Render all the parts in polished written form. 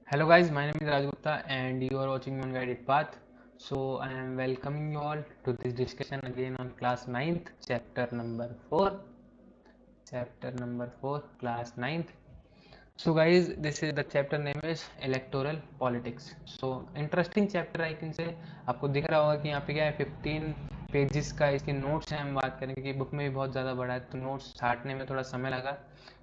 Hello guys, my name is Raj Gupta and you are watching One Guided Path. So I am welcoming you all to this discussion again on class 9th, chapter number 4. Chapter number 4, class 9th. So guys, this is the chapter name is Electoral Politics. So interesting chapter I can say. आपको दिख रहा होगा कि यहाँ पे क्या है 15 pages का इसके नोट्स हैं। हम बात करेंगे कि बुक में भी बहुत ज़्यादा बड़ा है तो नोट्स छाटने में थोड़ा समय लगा।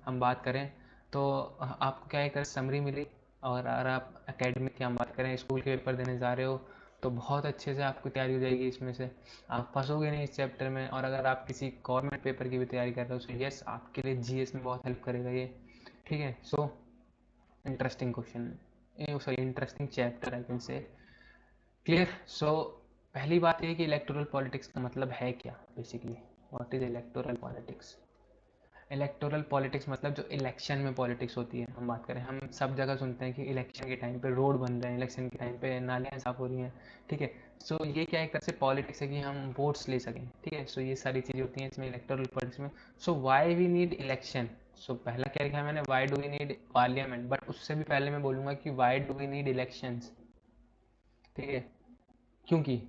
हम बात करें तो आपको क्या एक समरी मिली। और अगर आप एकेडमिक की हम बात करें स्कूल के पेपर देने जा रहे हो तो बहुत अच्छे से आपकी तैयारी हो जाएगी। इसमें से आप फंसोगे नहीं इस चैप्टर में। और अगर आप किसी गवर्नमेंट पेपर की भी तैयारी कर रहे हो तो यस आपके लिए जीएस में बहुत हेल्प करेगा ये। ठीक है। So interesting question, sorry interesting chapter I can say. Clear. So पहली बात ये कि इलेक्टोरल पॉलिटिक्स का मतलब है क्या basically. What is electoral politics. Electoral politics मतलब जो इलेक्शन में पॉलिटिक्स होती है हम बात करें। हम सब जगह सुनते हैं कि इलेक्शन के टाइम पे रोड बन रहे हैं, इलेक्शन के टाइम पे नालियाँ साफ हो रही हैं। ठीक है। सो ये क्या एक तरह से पॉलिटिक्स है कि हम वोट्स ले सकें। ठीक है। सो ये सारी चीज़ें होती हैं इसमें इलेक्टोरल पॉलिटिक्स में। So why we need election. So पहला क्या लिखा है मैंने, why do we need parliament, but उससे भी पहले मैं बोलूँगा कि why do we need elections. ठीक है। क्योंकि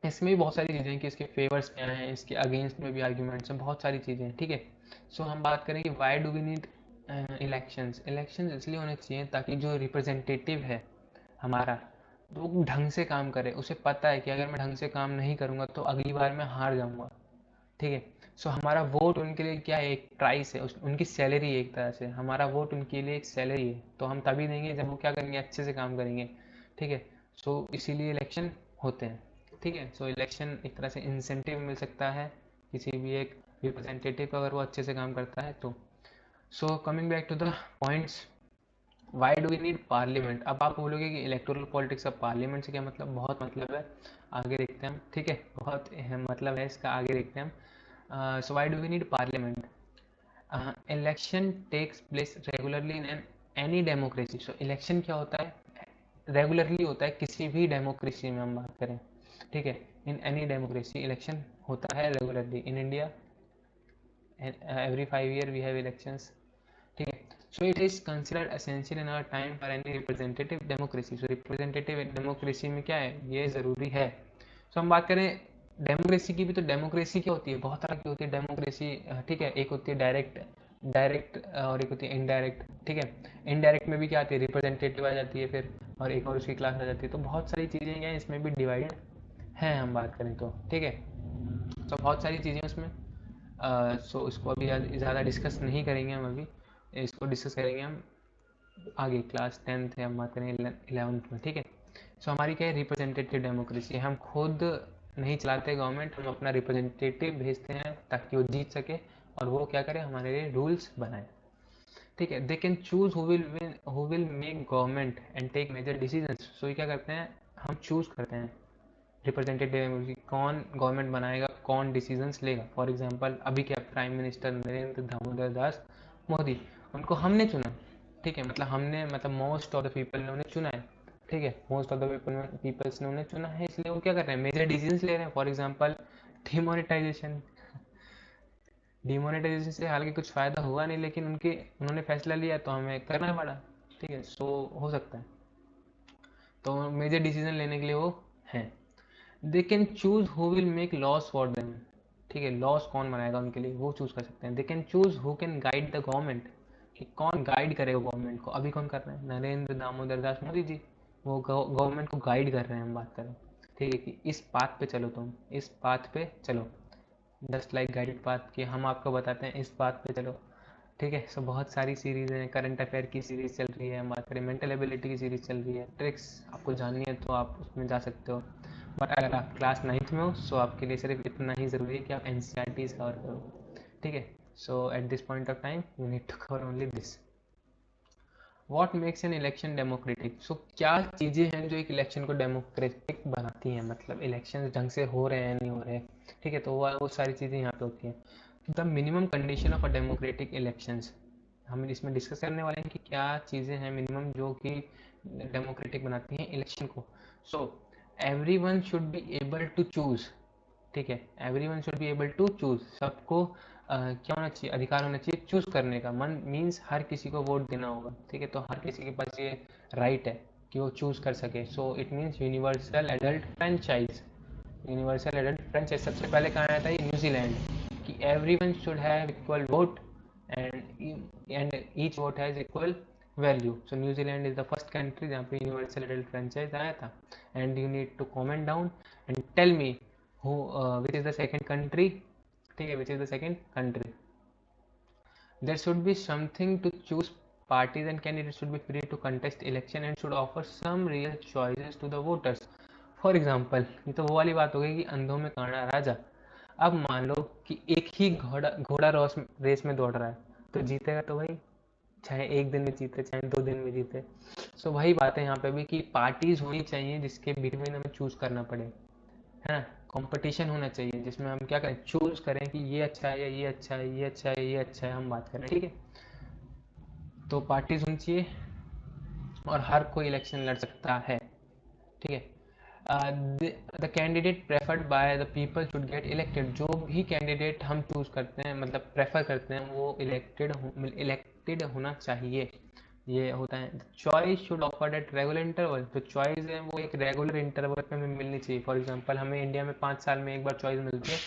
इसमें भी बहुत सारी चीज़ें हैं कि इसके फेवर्स क्या हैं, इसके अगेंस्ट में भी आर्ग्यूमेंट्स हैं, बहुत सारी चीज़ें हैं। ठीक है। सो हम बात करें कि why do we need elections. Elections इसलिए होने चाहिए ताकि जो रिप्रेजेंटेटिव है हमारा तो वो ढंग से काम करे। उसे पता है कि अगर मैं ढंग से काम नहीं करूँगा तो अगली बार मैं हार जाऊँगा। ठीक है। सो हमारा वोट उनके लिए क्या है, एक प्राइस है, उनकी सैलरी है। एक तरह से हमारा वोट उनके लिए एक सैलरी है। तो हम तभी देंगे जब वो क्या करेंगे, अच्छे से काम करेंगे। ठीक है। सो इसीलिए इलेक्शन होते हैं। ठीक है। सो इलेक्शन एक तरह से इंसेंटिव मिल सकता है किसी भी एक रिप्रेजेंटेटिव को अगर वो अच्छे से काम करता है तो। So coming back to the points, why do we need parliament. अब आप बोलोगे कि इलेक्टोरल पॉलिटिक्स का पार्लियामेंट से क्या मतलब, बहुत मतलब है। आगे देखते हैं हम। ठीक है। बहुत मतलब है इसका, आगे देखते हैं हम। So why do we need parliament. Election takes place regularly in any democracy. So election क्या होता है, रेगुलरली होता है किसी भी डेमोक्रेसी में हम बात करें। ठीक है। इन एनी डेमोक्रेसी इलेक्शन होता है regularly. In India every 5 year we have elections. ठीक है। So it is considered essential in our time for any representative democracy. So representative democracy में क्या है, ये ज़रूरी है। सो हम बात करें डेमोक्रेसी की भी तो डेमोक्रेसी क्या होती है, बहुत तरह की होती है डेमोक्रेसी। ठीक है। एक होती है डायरेक्ट, डायरेक्ट और एक होती है इनडायरेक्ट। ठीक है। इनडायरेक्ट में भी क्या आती है, रिप्रेजेंटेटिव आ जाती है फिर, और एक और उसकी क्लास आ जाती है। तो बहुत सारी चीज़ें हैं इसमें भी डिवाइडेड हैं हम बात करें तो। ठीक है। तो बहुत सारी चीज़ें उसमें। सो इसको अभी ज़्यादा डिस्कस नहीं करेंगे हम अभी। इसको डिस्कस करेंगे हम आगे, क्लास 10th है हम बात करेंगे 11th में। ठीक है। सो हमारी क्या है, रिप्रेजेंटेटिव डेमोक्रेसी। हम खुद नहीं चलाते गवर्नमेंट, हम अपना रिप्रेजेंटेटिव भेजते हैं ताकि वो जीत सके और वो क्या करे, हमारे लिए रूल्स बनाए। ठीक है। They can choose who will make government and take major decisions. So ये क्या करते हैं, हम चूज करते हैं रिप्रेजेंटेटिव डेमोक्रेसी, कौन गवर्नमेंट बनाएगा, कौन डिसीजंस लेगा। फॉर एग्जांपल अभी क्या प्राइम मिनिस्टर नरेंद्र दामोदर दास मोदी, उनको हमने चुना। ठीक है। मतलब हमने, मतलब मोस्ट ऑफ द पीपल ने उन्हें चुना है। ठीक है। मोस्ट ऑफ द पीपल्स ने उन्हें चुना है, इसलिए वो क्या कर रहे हैं, मेजर डिसीजंस ले रहे हैं। For example demonetisation. डिमोनेटाइजेशन से हालांकि कुछ फ़ायदा हुआ नहीं, लेकिन उन्होंने फैसला लिया तो हमें करना पड़ा। ठीक है। सो हो सकता है तो मेजर डिसीजन लेने के लिए वो हैं। दे can choose who will make loss for them. ठीक है। लॉस कौन बनाएगा उनके लिए, वो चूज कर सकते हैं। दे can choose who can guide the government, कि कौन गाइड करेगा गवर्नमेंट को। अभी कौन कर रहे हैं, नरेंद्र दामोदर दास मोदी जी, वो गवर्नमेंट को गाइड कर रहे हैं हम बात करें। ठीक है। कि इस पाथ पे चलो, तुम इस पाथ पे चलो, जस्ट लाइक गाइडेड पाथ, कि हम आपको बताते हैं इस पाथ पे चलो। ठीक है। सो बहुत सारी सीरीज़ हैं, करंट अफेयर की सीरीज़ चल रही है, हम बात करें मेंटल एबिलिटी की सीरीज़ चल रही है। ट्रिक्स आपको जाननी है तो आप उसमें जा सकते हो। बट अगर आप क्लास 9th में हो सो आपके लिए सिर्फ इतना ही ज़रूरी है कि आप N C R Ts cover करो। ठीक है। So at this point of time you need to cover only this. What makes an election democratic. So क्या चीज़ें हैं जो एक इलेक्शन को डेमोक्रेटिक बनाती हैं, मतलब इलेक्शन ढंग से हो रहे हैं नहीं हो रहे। ठीक है। तो वो सारी चीज़ें यहाँ पे होती हैं। The minimum condition of a democratic elections, हम इसमें डिस्कस करने वाले हैं कि क्या चीज़ें हैं मिनिमम जो कि डेमोक्रेटिक बनाती हैं इलेक्शन को। So every one should be able to choose. ठीक है। Every one should be able to choose, सबको क्या होना चाहिए, अधिकार होना चाहिए चूज करने का। मन मीन्स हर किसी को वोट देना होगा, ठीक है, तो हर किसी के पास ये राइट है कि वो चूज कर सके। So it means universal adult franchise. Universal adult franchise सबसे पहले कहाँ आया था, ये न्यूजीलैंड, कि everyone should have equal vote and each vote has equal value. So New Zealand is the first country जहाँ पे यूनिवर्सल एडल्ट फ्रेंचाइज आया था। And you need to comment down and tell me who which is the second country, ठीक है, which is the second country. There should be something to choose. Parties and candidates should be free to contest election and should offer some real choices to the voters. For example, ये तो वो वाली बात हो गई कि अंधों में काना राजा। अब मान लो कि एक ही घोड़ा घोड़ा रेस में दौड़ रहा है, तो जीतेगा तो भाई, चाहे एक दिन में जीते चाहे 2 दिन में जीते। सो वही बात है यहाँ पे भी कि पार्टीज होनी चाहिए जिसके बिटवीन हमें चूज करना पड़े, है ना। कंपटीशन होना चाहिए जिसमें हम क्या करें, चूज करें कि ये अच्छा है या ये अच्छा है, ये अच्छा है, ये अच्छा है, हम बात करें, ठीक है। तो पार्टीज होनी चाहिए और हर कोई इलेक्शन लड़ सकता है, ठीक है। The candidate preferred by the people should get elected. जो भी कैंडिडेट हम चूज करते हैं, मतलब प्रेफर करते हैं, वो इलेक्टेड होना चाहिए, ये होता है। Choice should offered at regular interval. तो चॉइस है वो एक रेगुलर इंटरवल पे हमें मिलनी चाहिए। फॉर एग्जांपल हमें इंडिया में 5 साल में एक बार चॉइस मिलती है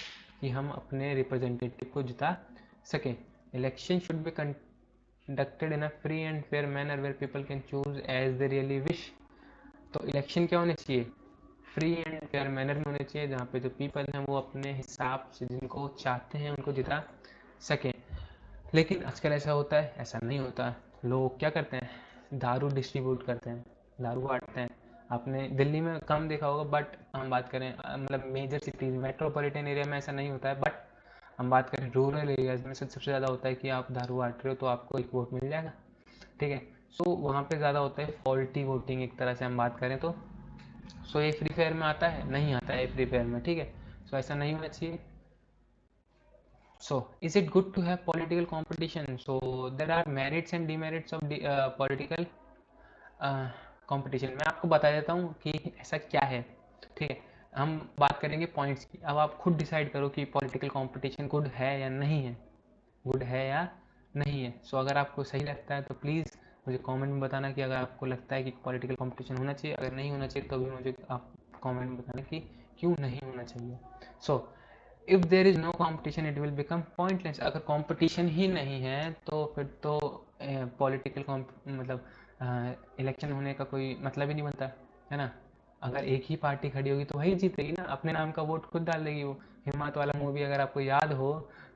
कि हम अपने रिप्रेजेंटेटिव को जिता सकें। Election should be conducted in a free and fair manner where people can choose as they really wish. तो इलेक्शन क्या होने चाहिए, फ्री एंड फेयर मैनर में होने चाहिए, जहाँ पे जो पीपल हैं वो अपने हिसाब से जिनको चाहते हैं उनको जिता सकें। लेकिन आजकल ऐसा होता है, ऐसा नहीं होता। लोग क्या करते हैं, दारू डिस्ट्रीब्यूट करते हैं, दारू बांटते हैं। आपने दिल्ली में कम देखा होगा, बट हम बात करें मतलब मेजर सिटीज मेट्रोपॉलिटन एरिया में ऐसा नहीं होता है, बट हम बात करें रूरल एरियाज में सबसे ज़्यादा होता है कि आप दारू बांट रहे हो तो आपको एक वोट मिल जाएगा, ठीक है। सो वहाँ पे ज़्यादा होता है फॉल्टी वोटिंग, एक तरह से हम बात करें तो। सो ये फ्री फायर में आता है, नहीं आता है फ्री फायर में, ठीक है। सो ऐसा नहीं होना चाहिए। So, is it good to have political competition? So, there are merits and demerits of political competition. मैं आपको बता देता हूँ कि ऐसा क्या है, ठीक है। हम बात करेंगे पॉइंट्स की, अब आप खुद डिसाइड करो कि पॉलिटिकल कंपटीशन गुड है या नहीं है, गुड है या नहीं है। सो अगर आपको सही लगता है तो प्लीज़ मुझे कमेंट में बताना कि अगर आपको लगता है कि पॉलिटिकल कंपटीशन होना चाहिए, अगर नहीं होना चाहिए तो भी मुझे आप कमेंट में बताना कि क्यों नहीं होना चाहिए। So if there is no competition it will become pointless. अगर कॉम्पिटिशन ही नहीं है तो फिर तो पॉलिटिकल मतलब इलेक्शन होने का कोई मतलब ही नहीं बनता, है ना। अगर एक ही पार्टी खड़ी होगी तो वही जीतेगी ना, अपने नाम का वोट खुद डाल देगी वो। हिम्मत वाला मूवी अगर आपको याद हो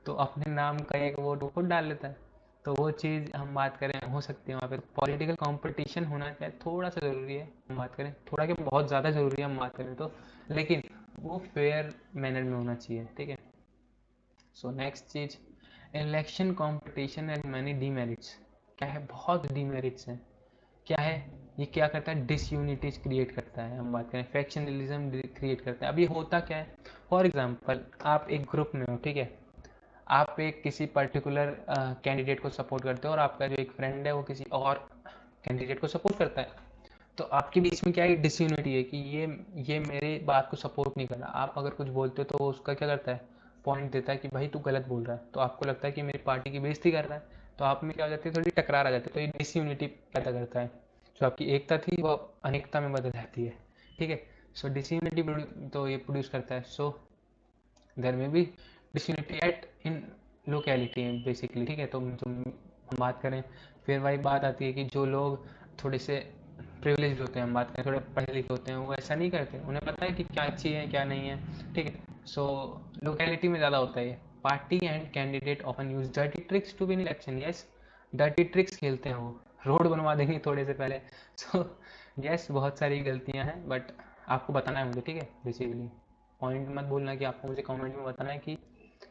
तो अपने नाम का एक वोट वो खुद डाल लेता है। तो वो चीज़ हम बात करें हो सकती है वहाँ पे। पॉलिटिकल कंपटीशन होना चाहिए, थोड़ा सा ज़रूरी है हम बात करें, थोड़ा क्या बहुत ज़्यादा ज़रूरी है हम बात करें तो, लेकिन वो फेयर मैनर में होना चाहिए, ठीक है। सो नेक्स्ट चीज, election competition and many demerits. क्या है, बहुत डीमेरिट्स हैं। क्या है, ये क्या करता है, डिसयूनिटीज क्रिएट करता है, हम बात करें फैक्शनलिज्म क्रिएट करता है। अब ये होता क्या है, फॉर एग्जांपल आप एक ग्रुप में हो, ठीक है, आप एक किसी पर्टिकुलर कैंडिडेट को सपोर्ट करते हो और आपका जो एक फ्रेंड है वो किसी और कैंडिडेट को सपोर्ट करता है। तो आपके बीच में क्या है, डिसयूनिटी है कि ये मेरे बात को सपोर्ट नहीं कर रहा। आप अगर कुछ बोलते हो तो वो उसका क्या करता है, पॉइंट देता है कि भाई तू गलत बोल रहा है, तो आपको लगता है कि मेरी पार्टी की बेइज्जती कर रहा है, तो आप में क्या हो जाती है, थोड़ी टकरार आ जाती है। तो ये डिसयूनिटी पैदा करता है, जो आपकी एकता थी वो अनेकता में बदल जाती है, ठीक है। सो डिसयूनिटी तो ये प्रोड्यूस करता है। सो देयर में भी डिसयूनिटी एट इन लोकेलिटी बेसिकली, ठीक है। तो हम बात करें, फिर वही बात आती है कि जो लोग थोड़े से प्रिविलेज होते हैं, हम बात करें थोड़े पढ़े लिखे होते हैं, वो ऐसा नहीं करते, उन्हें पता है कि क्या अच्छी है क्या नहीं है, ठीक है। सो लोकेलिटी में ज़्यादा होता है ये। Party and candidate often use dirty tricks to win election. Yes, dirty tricks खेलते हैं वो, रोड बनवा देंगे थोड़े से पहले। सो यस, बहुत सारी गलतियां हैं, बट आपको बताना है मुझे, ठीक है। बेसिकली पॉइंट मत भूलना कि आपको मुझे कमेंट में बताना है कि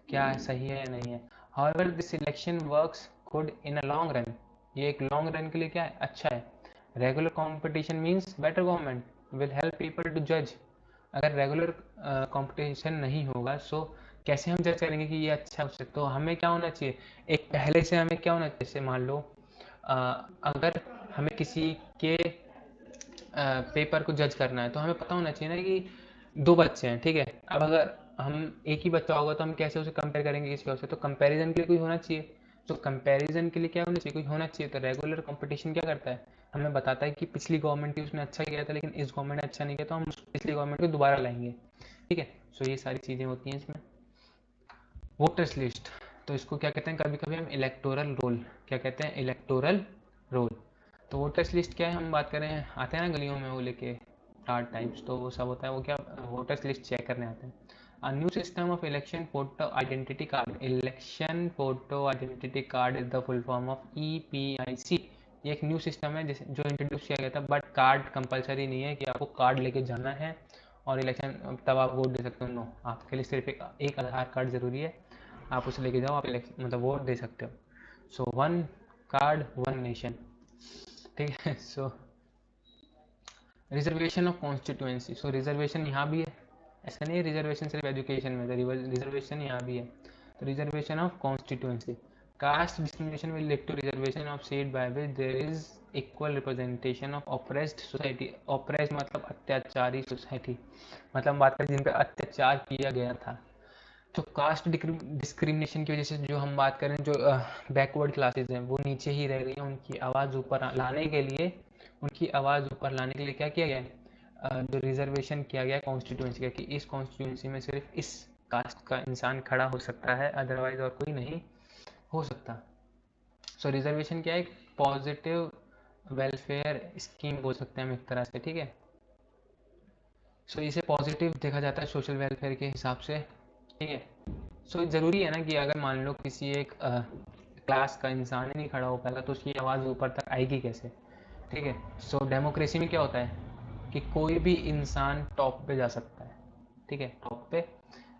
क्या सही है या नहीं है। However this selection works good in a long run. ये एक लॉन्ग रन के लिए क्या है, अच्छा है। Regular competition means better government will help people to जज। अगर रेगुलर कंपटीशन नहीं होगा सो कैसे हम जज करेंगे कि ये अच्छा है उससे। तो हमें क्या होना चाहिए, एक पहले से हमें क्या होना चाहिए, जैसे मान लो अगर हमें किसी के पेपर को जज करना है तो हमें पता होना चाहिए ना कि 2 बच्चे हैं, ठीक है। अब अगर हम एक ही बच्चा होगा तो हम कैसे उसे कंपेयर करेंगे किसी और से, तो कंपैरिजन के लिए कोई होना चाहिए। तो कंपैरिजन के लिए क्या होना चाहिए, कोई होना चाहिए। तो रेगुलर कंपटीशन क्या करता है, हमें बताता है कि पिछली गवर्नमेंट थी उसने अच्छा किया था लेकिन इस गवर्नमेंट ने अच्छा नहीं किया, तो हम पिछली गवर्नमेंट को दोबारा लाएंगे। ठीक है, सो ये सारी चीज़ें होती हैं इसमें। वोटर्स लिस्ट, तो इसको क्या कहते हैं कभी कभी हम इलेक्टोरल रोल, क्या कहते हैं, इलेक्टोरल रोल। तो वोटर्स लिस्ट क्या है, हम बात करें, आते हैं ना गलियों में वो लेके कार्ड टाइप्स, तो वो सब होता है, वो क्या, वोटर्स लिस्ट चेक करने आते हैं। A new system of election photo identity card. Election photo identity card is the full form of EPIC. ये एक न्यू सिस्टम है जो इंट्रोड्यूस किया गया था, बट कार्ड कंपलसरी नहीं है कि आपको कार्ड लेके जाना है और इलेक्शन तब आप वोट दे सकते हो। नो, आपके लिए सिर्फ एक आधार कार्ड ज़रूरी है, आप उसे लेके जाओ, आप इलेक्शन मतलब वोट दे सकते हो। So one card one nation, ठीक है। So reservation of constituency, so reservation यहाँ भी है, ऐसा नहीं है रिजर्वेशन सिर्फ एजुकेशन में, रिजर्वेशन यहाँ भी है। तो reservation of constituency, caste discrimination will lead to reservation of seat by which there is equal representation of oppressed society. Oppressed मतलब अत्याचारी सोसाइटी, मतलब बात करें जिन पर अत्याचार किया गया था। तो कास्ट डिस्क्रिमिनेशन की वजह से जो हम बात करें, जो बैकवर्ड क्लासेस हैं वो नीचे ही रह गई हैं, उनकी आवाज़ ऊपर लाने के लिए, उनकी आवाज़ ऊपर लाने के लिए क्या किया गया है, जो रिजर्वेशन किया गया है कॉन्स्टिट्यूंसी का, कि इस कॉन्स्टिट्यूंसी में सिर्फ इस कास्ट का इंसान खड़ा हो सकता है, अदरवाइज और कोई नहीं हो सकता। सो रिजर्वेशन क्या है, एक पॉजिटिव वेलफेयर स्कीम बोल सकते हैं हम एक तरह से, ठीक है। सो इसे पॉजिटिव देखा जाता है सोशल वेलफेयर के हिसाब से, ठीक है। सो ज़रूरी है ना कि अगर मान लो किसी एक क्लास का इंसान ही नहीं खड़ा हो पाएगा तो उसकी आवाज़ ऊपर तक आएगी कैसे, ठीक है। सो डेमोक्रेसी में क्या होता है कि कोई भी इंसान टॉप पे जा सकता है, ठीक है, टॉप पे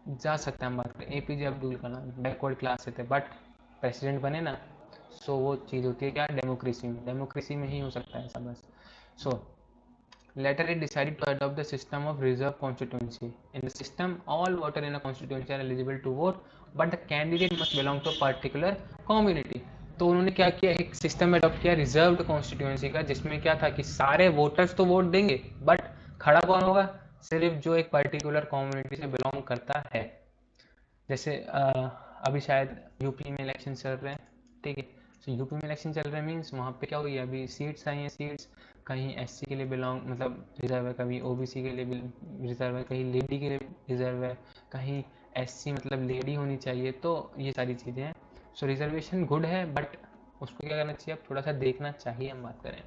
जा सकता है। हम बात करें APJ Abdul Kalam backward class से थे बट प्रेसिडेंट बने ना, सो वो चीज़ होती है क्या, डेमोक्रेसी में ही हो सकता है ऐसा बस। सो later it decided to adopt the system of reserve constituency. In the system, all voters in a constituency are eligible to vote, but the candidate must belong to a particular community. तो उन्होंने क्या किया, एक system adopt किया reserved constituency का, जिसमें क्या था कि सारे वोटर्स तो वोट देंगे बट खड़ा कौन होगा, सिर्फ जो एक पर्टिकुलर कम्युनिटी से बिलोंग करता है। जैसे अभी शायद यूपी में इलेक्शन चल रहे हैं, ठीक है। तो यूपी में इलेक्शन चल रहे हैं मीन्स वहाँ पे क्या हुई है, अभी सीट्स आई हैं, सीट्स कहीं SC के लिए बिलोंग मतलब रिजर्व है, कभी OBC के लिए रिजर्व है, कहीं लेडी के लिए रिजर्व है, कहीं SC मतलब लेडी होनी चाहिए, तो ये सारी चीज़ें हैं। सो रिजर्वेशन गुड है बट उसको क्या करना चाहिए, अब थोड़ा सा देखना चाहिए हम बात करें।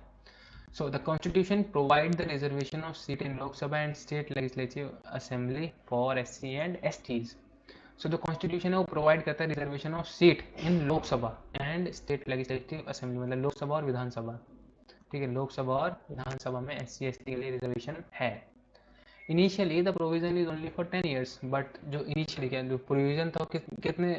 So the constitution provide the reservation of seat in Lok Sabha and state legislative assembly for SC and STs। सो जो कॉन्स्टिट्यूशन है वो प्रोवाइड करता है reservation of seat in Lok Sabha and state legislative assembly, मतलब लोकसभा और विधानसभा, ठीक है। लोकसभा और विधानसभा में SC ST के लिए रिजर्वेशन है। Initially the provision is only for 10 years, but जो इनिशियली क्या जो प्रोविजन था वो कितने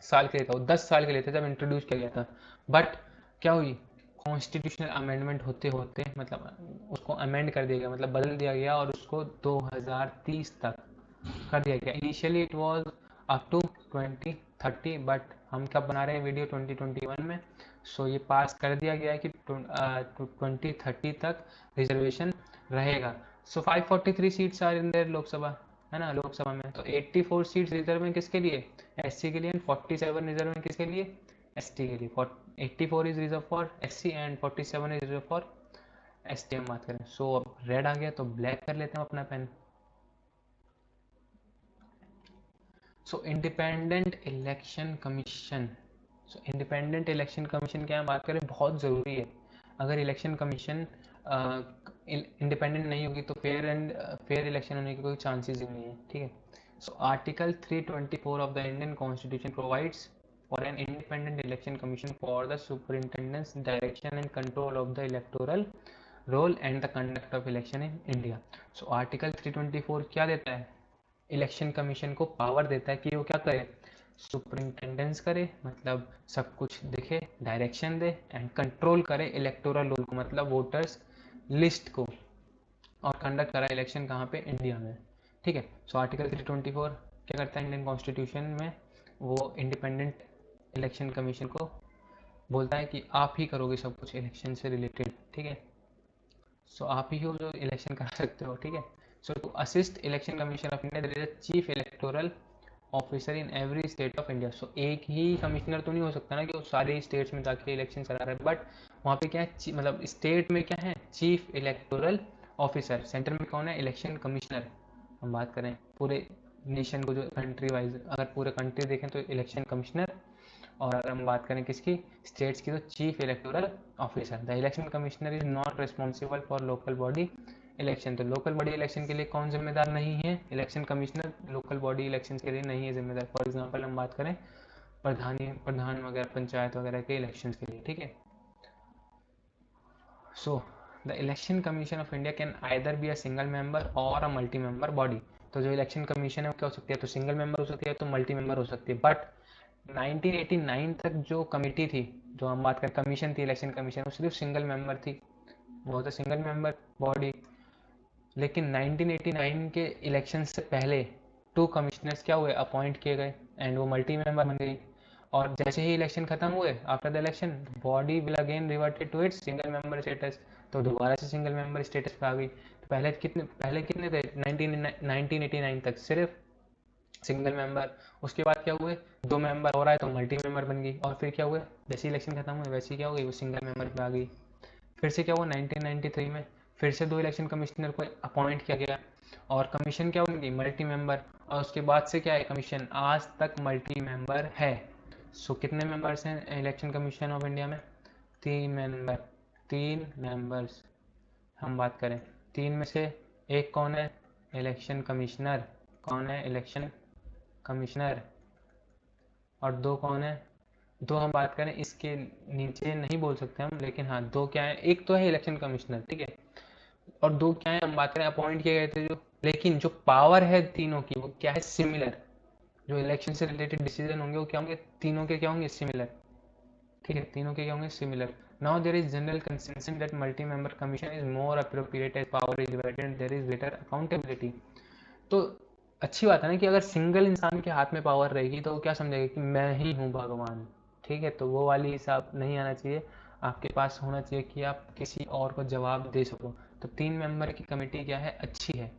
साल के लिए था, वो 10 साल के लिए था जब इंट्रोड्यूस किया गया था। बट क्या हुई, कॉन्स्टिट्यूशनल अमेंडमेंट होते होते मतलब उसको अमेंड कर दिया गया, मतलब बदल दिया गया और उसको 2030 तक कर दिया गया। Initially it was up to 2030, but हम कब बना रहे हैं वीडियो, 2021 में। सो ये पास कर दिया गया है कि 2030 तक रिजर्वेशन रहेगा। So 543 seats are in there Lok Sabha, है ना, लोकसभा में। तो 84 सीट्स रिजर्व में किसके लिए, SC के लिए, एंड 47 रिजर्व में किसके लिए, ST के लिए। 84 is reserve for SC and 47 is reserve for ST हम बात करें। सो अब रेड आ गया तो ब्लैक कर लेते हैं अपना pen. So independent election commission, so independent election commission क्या है, बात करें बहुत ज़रूरी है। अगर इलेक्शन कमीशन इंडिपेंडेंट नहीं होगी तो फेयर इलेक्शन होने के कोई चांसेस ही नहीं है, ठीक है। So article 324 of the Indian constitution provides for an independent election commission for the superintendence direction and control of the electoral roll and the conduct of election in India. So article 324 क्या देता है, election commission को power देता है कि वो क्या करे, सुपरिंटेंडेंस करे, मतलब सब कुछ देखे, डायरेक्शन दे एंड कंट्रोल करे इलेक्टोरल रोल को, मतलब वोटर्स लिस्ट को, और कंडक्ट करा इलेक्शन कहाँ पे, इंडिया में, ठीक है। सो आर्टिकल 324 क्या करता है इंडियन कॉन्स्टिट्यूशन में, वो इंडिपेंडेंट इलेक्शन कमीशन को बोलता है कि आप ही करोगे सब कुछ इलेक्शन से रिलेटेड, ठीक है। सो आप ही हो जो इलेक्शन करा सकते हो, ठीक है। So to assist Election Commission of India, there is a chief electoral officer in every state of India. So एक ही कमिश्नर तो नहीं हो सकता ना कि वो सारे स्टेट्स में जाके इलेक्शन चला रहा है, बट वहाँ पे क्या है, मतलब स्टेट में क्या है, चीफ इलेक्टोरल ऑफिसर. सेंटर में कौन है, इलेक्शन कमिश्नर. हम बात करें पूरे नेशन को, जो कंट्री वाइज अगर पूरे कंट्री देखें तो इलेक्शन कमिश्नर, और अगर हम बात करें किसकी, स्टेट्स की, तो chief electoral officer. The election commissioner is not responsible for local body election. तो लोकल बॉडी इलेक्शन के लिए कौन जिम्मेदार नहीं है, election commissioner local body election के लिए नहीं है जिम्मेदार. फॉर एग्जांपल हम बात करें प्रधान वगैरह, पंचायत वगैरह के इलेक्शन के लिए, ठीक है. So the election commission of India can either be a single member और अ मल्टी मेंबर बॉडी. तो जो इलेक्शन कमीशन है वो क्या हो सकती है, तो सिंगल मेंबर हो सकती है, तो मल्टी मेंबर हो सकती है. बट 1989 तक जो कमेटी थी, जो हम बात करें कमीशन थी, इलेक्शन कमीशन, वो सिर्फ सिंगल मेंबर थी, वो तो सिंगल मेंबर बॉडी. लेकिन 1989 के इलेक्शन से पहले 2 कमिश्नर्स क्या हुए, अपॉइंट किए गए, एंड वो मल्टी मेंबर बन गई. और जैसे ही इलेक्शन खत्म हुए, after the election, body will again reverted to its single member status. तो दोबारा से सिंगल मेंबर स्टेटस पे आ गई. तो पहले कितने थे, 1989 तक सिर्फ सिंगल मेंबर. उसके बाद क्या हुए, 2 मेंबर और आए तो मल्टी मेंबर बन गई. और फिर क्या हुए, जैसे इलेक्शन खत्म हुए वैसे ही क्या हो गई, वो सिंगल मेंबर पे आ गई. फिर से क्या हुआ, 1993 में फिर से 2 इलेक्शन कमिश्नर को अपॉइंट किया गया, और कमीशन क्या होगी, मल्टी मेंबर. और उसके बाद से क्या है, कमीशन आज तक मल्टी मेंबर है. सो कितने मेंबर्स हैं इलेक्शन कमीशन ऑफ इंडिया में, 3 मेंबर्स हम बात करें. 3 में से एक कौन है, इलेक्शन कमिश्नर. कौन है, इलेक्शन कमिश्नर. और 2 कौन है, 2 हम बात करें इसके नीचे नहीं बोल सकते हम, लेकिन हाँ 2 क्या है, एक तो है इलेक्शन कमिश्नर, ठीक है, और 2 क्या है, हम बात करें अपॉइंट किए गए थे जो. लेकिन जो पावर है तीनों की वो क्या है, सिमिलर. जो इलेक्शन से रिलेटेड डिसीजन होंगे वो क्या होंगे, तीनों के क्या होंगे, सिमिलर. ठीक है, तीनों के क्या होंगे, similar. Now there is general consensus that multi member commission is more appropriate as power is divided, there is greater accountability. तो अच्छी बात है ना कि अगर सिंगल इंसान के हाथ में पावर रहेगी तो वो क्या समझेगा कि मैं ही हूँ भगवान. ठीक है, तो वो वाली हिसाब नहीं आना चाहिए. आपके पास होना चाहिए कि आप किसी और को जवाब दे सको. तो 3 मेंबर की कमेटी क्या है, अच्छी है,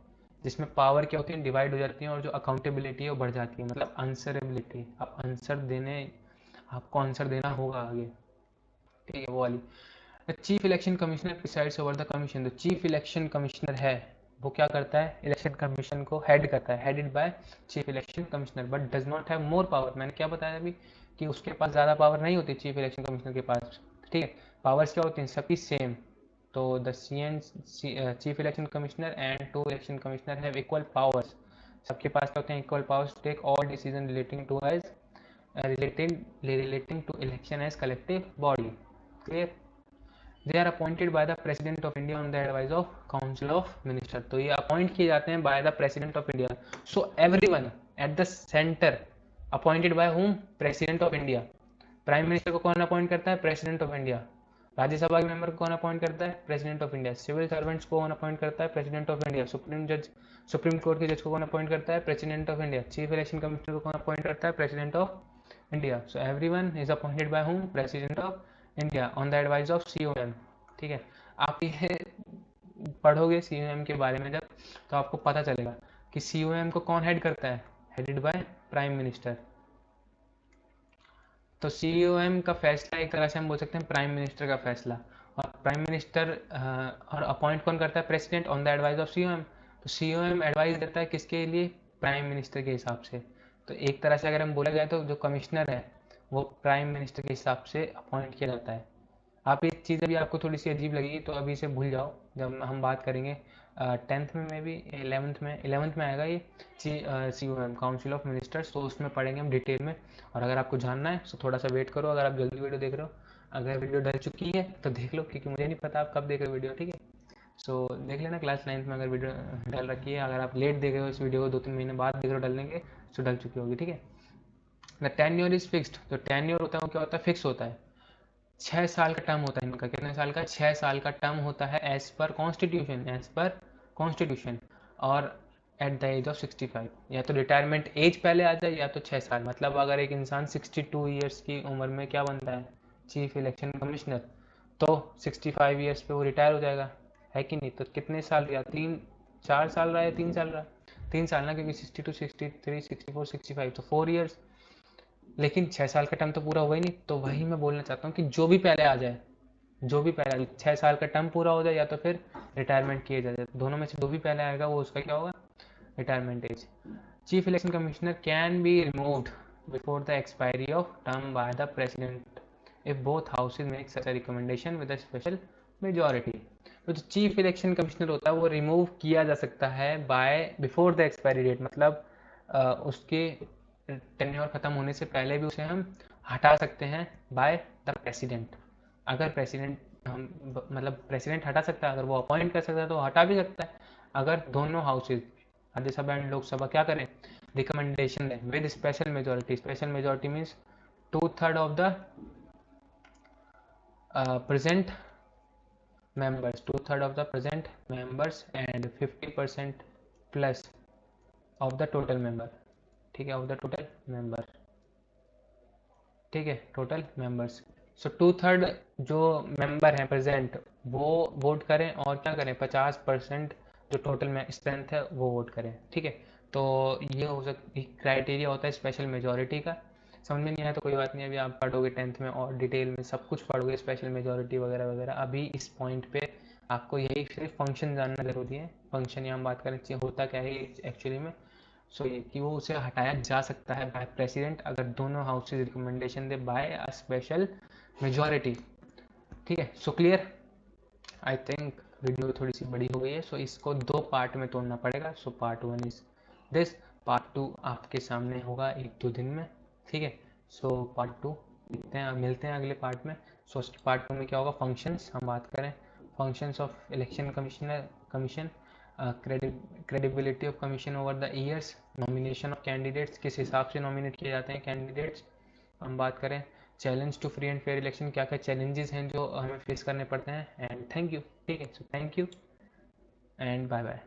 जिसमें पावर क्या होती है, डिवाइड हो जाती है, और जो अकाउंटेबिलिटी है वो बढ़ जाती है, मतलब आंसरेबिलिटी. आपको आंसर देना होगा आगे. ठीक है, वो वाली. Chief election commissioner presides over the commission. तो चीफ इलेक्शन कमिश्नर है, वो क्या करता है, इलेक्शन कमीशन को हेड करता है, headed by chief election commissioner, but does not have more power. मैंने क्या बताया अभी कि उसके पास ज़्यादा पावर नहीं होती चीफ इलेक्शन कमिश्नर के पास. ठीक है, पावर्स क्या होती हैं, सभी सेम. तो the chief election commissioner and 2 election commissioner have equal powers. सबके पास क्या होते हैं, equal powers to take all decision relating to election as collective body. Clear. They are appointed by the president of India on the advice of council of minister. तो ये appoint किए जाते हैं by the president of India. So everyone at the centre appointed by whom, president of India. Prime minister को कौन appoint करता है, president of India. Rajya Sabha के मेंबर को कौन अपॉइंट करता है, president of India. Civil servants को कौन अपॉइंट करता है, president of India. Supreme court के जज को कौन अपॉइंट करता है, president of India. Chief election commissioner को कौन अपॉइंट करता है, president of India. So everyone is appointed by whom, president of India on the advice of COM. ठीक है, आप ये पढ़ोगे COM के बारे में जब, तो आपको पता चलेगा कि COM को कौन हेड करता है, हेडेड बाय प्राइम मिनिस्टर. तो COM का फैसला एक तरह से हम बोल सकते हैं प्राइम मिनिस्टर का फैसला. और प्राइम मिनिस्टर और अपॉइंट कौन करता है, president on the advice of COM. तो COM एडवाइस देता है किसके लिए, प्राइम मिनिस्टर के हिसाब से. तो एक तरह से अगर हम बोला जाए तो जो कमिश्नर है वो प्राइम मिनिस्टर के हिसाब से अपॉइंट किया जाता है. आप एक चीज़ अभी आपको थोड़ी सी अजीब लगेगी तो अभी इसे भूल जाओ. जब हम बात करेंगे 10th में भी 11th में आएगा ये COM, काउंसिल ऑफ मिनिस्टर्स, तो उसमें पढ़ेंगे हम डिटेल में. और अगर आपको जानना है तो थोड़ा सा वेट करो. अगर आप जल्दी वीडियो देख रहे हो, अगर वीडियो डल चुकी है तो देख लो, क्योंकि मुझे नहीं पता आप कब देख रहे हो वीडियो. ठीक है, सो देख लेना क्लास 9th में अगर वीडियो डल रखी है. अगर आप लेट देख रहे हो इस वीडियो को, 2-3 महीने बाद देख रहे हो डलने के, तो डल चुकी होगी. ठीक है, द टेन्योर इज फिक्स्ड. जो टेन्योर होता है वो क्या होता है, फिक्स होता है. 6 साल का टर्म होता है इनका. कितने साल का, 6 साल का टर्म होता है एज पर कॉन्स्टिट्यूशन. और एट द एज ऑफ 65, या तो रिटायरमेंट एज पहले आ जाए या तो 6 साल. मतलब अगर एक इंसान 62 ईयर्स की उम्र में क्या बनता है, चीफ इलेक्शन कमिश्नर, तो 65 ईयर्स पे वो रिटायर हो जाएगा, है कि नहीं. तो कितने साल या 3 4 साल रहा है, 3 साल रहा, 3 साल ना, क्योंकि 62, 63, 64, 65 तो 4 ईयर्स। लेकिन 6 साल का टर्म तो पूरा हुआ ही नहीं, तो वही मैं बोलना चाहता हूँ कि जो भी पहले आ जाए, जो भी पहले 6 साल का टर्म पूरा हो जाए या तो फिर रिटायरमेंट किए जाए, दोनों में से जो भी पहले आएगा वो उसका क्या होगा, retirement age. Chief election commissioner can be removed before the expiry of term by the president if both houses make such a recommendation with a special majority. तो जो चीफ इलेक्शन कमिश्नर होता है वो रिमूव किया जा सकता है by before the expiry date, मतलब उसके टेन्योर खत्म होने से पहले भी उसे हम हटा सकते हैं बाय द प्रेसिडेंट। अगर प्रेसिडेंट हम मतलब प्रेसिडेंट हटा सकता है, अगर वो अपॉइंट कर सकता है तो हटा भी सकता है। अगर दोनों हाउसेज राज्यसभा एंड लोकसभा क्या करें, रिकमेंडेशन दें with special majority. Special majority means 2/3 of the present members, 2/3 of the present members and 50% plus of the total member, ठीक है, of the total member, ठीक है, टोटल मेंबर्स। सो 2/3 जो मेंबर हैं प्रेजेंट वो वोट करें, और क्या करें, 50% जो टोटल में स्ट्रेंथ है वो वोट करें, ठीक है। तो ये हो सकती क्राइटेरिया होता है स्पेशल मेजोरिटी का। समझ में नहीं आया तो कोई बात नहीं, अभी आप पढ़ोगे 10th में और डिटेल में सब कुछ पढ़ोगे, स्पेशल मेजोरिटी वगैरह वगैरह। अभी इस पॉइंट पे आपको यही सिर्फ फंक्शन जानना जरूरी है। फंक्शन या हम बात करें होता क्या है एक्चुअली में, सो ये कि वो उसे हटाया जा सकता है बाय प्रेसिडेंट अगर दोनों हाउसेज रिकमेंडेशन दे बाय अ स्पेशल मेजॉरिटी, ठीक है। So clear, I think video थोड़ी सी बड़ी हो गई है, सो इसको 2 पार्ट में तोड़ना पड़ेगा। So part 1 is this, part 2 आपके सामने होगा 1-2 दिन में, ठीक है। सो पार्ट 2 देखते हैं, मिलते हैं अगले पार्ट में। सो पार्ट 2 में क्या होगा, फंक्शंस हम बात करें, functions of election commission, credibility of commission over the years, nomination of candidates, किस हिसाब से नॉमिनेट किए जाते हैं कैंडिडेट्स, हम बात करें challenge to free and fair election, क्या क्या चैलेंजेस हैं जो हमें फेस करने पड़ते हैं। एंड थैंक यू, ठीक है। So thank you and bye bye.